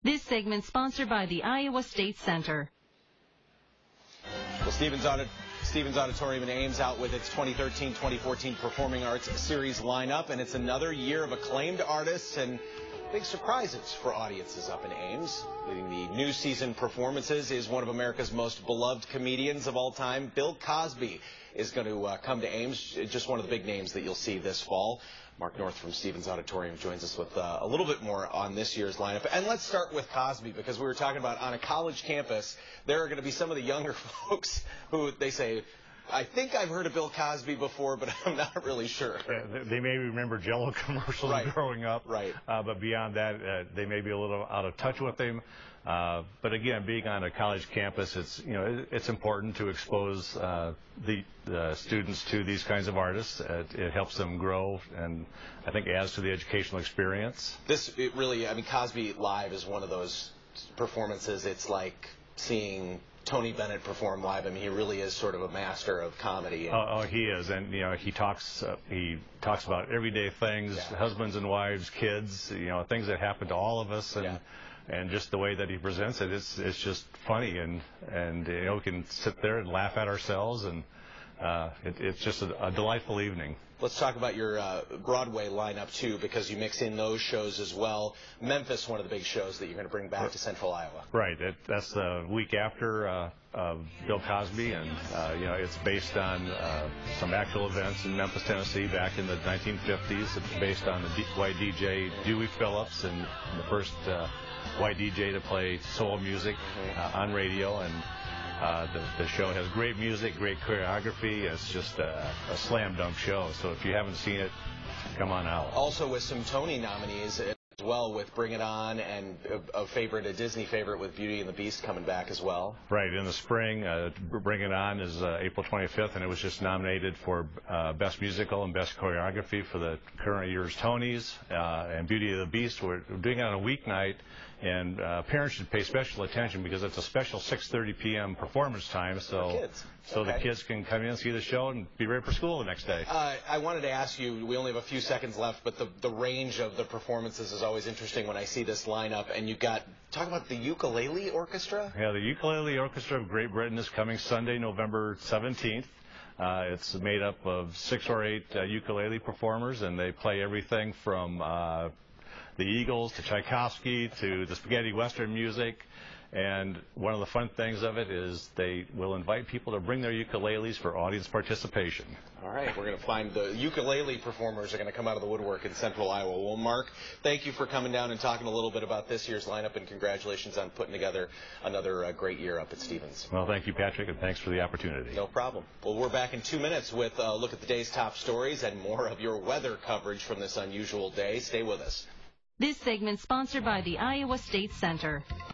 This segment sponsored by the Iowa State Center. Well, Stevens Auditorium in Ames out with its 2013-2014 Performing Arts Series lineup, and it's another year of acclaimed artists and big surprises for audiences up in Ames. Leading the new season performances is one of America's most beloved comedians of all time. Bill Cosby is going to come to Ames, just one of the big names that you'll see this fall. Mark North from Stevens Auditorium joins us with a little bit more on this year's lineup. And let's start with Cosby, because we were talking about on a college campus, there are going to be some of the younger folks who they say, I think I've heard of Bill Cosby before, but I'm not really sure. Yeah, they may remember Jell-O commercials growing up, but beyond that, they may be a little out of touch with him. But again, being on a college campus, it's important to expose the students to these kinds of artists. It helps them grow, and I think adds to the educational experience. Cosby Live is one of those performances. It's like seeing Tony Bennett perform live. I mean, he really is sort of a master of comedy. Oh, he is, and he talks about everyday things, husbands and wives, kids, things that happen to all of us, and just the way that he presents it, it's just funny, and we can sit there and laugh at ourselves, and it's just a delightful evening. Let's talk about your Broadway lineup, too, because you mix in those shows as well. Memphis, one of the big shows that you're going to bring back to Central Iowa. Right. That's the week after Bill Cosby, and it's based on some actual events in Memphis, Tennessee back in the 1950s. It's based on the white DJ Dewey Phillips, and the first white DJ to play soul music on radio, and the show has great music, great choreography. It's just a slam dunk show. So if you haven't seen it, come on out. Also with some Tony nominees as well, with Bring It On, and a Disney favorite with Beauty and the Beast coming back as well. Right. In the spring, Bring It On is April 25th, and it was just nominated for Best Musical and Best Choreography for the current year's Tonys. And Beauty of the Beast, we're doing it on a weeknight. And parents should pay special attention because it's a special 6:30 p.m. performance time, so the kids can come in and see the show and be ready for school the next day. I wanted to ask you, we only have a few seconds left, but the range of the performances is always interesting when I see this lineup. And you talk about the Ukulele Orchestra? Yeah, the Ukulele Orchestra of Great Britain is coming Sunday, November 17th. It's made up of 6 or 8 ukulele performers, and they play everything from the Eagles to Tchaikovsky to the spaghetti western music. And one of the fun things of it is they will invite people to bring their ukuleles for audience participation. All right, we're going to find the ukulele performers are going to come out of the woodwork in Central Iowa. Well, Mark, thank you for coming down and talking a little bit about this year's lineup, and congratulations on putting together another great year up at Stevens. Well, thank you, Patrick, and thanks for the opportunity. No problem. Well, we're back in 2 minutes with a look at the day's top stories and more of your weather coverage from this unusual day. Stay with us. This segment sponsored by the Iowa State Center.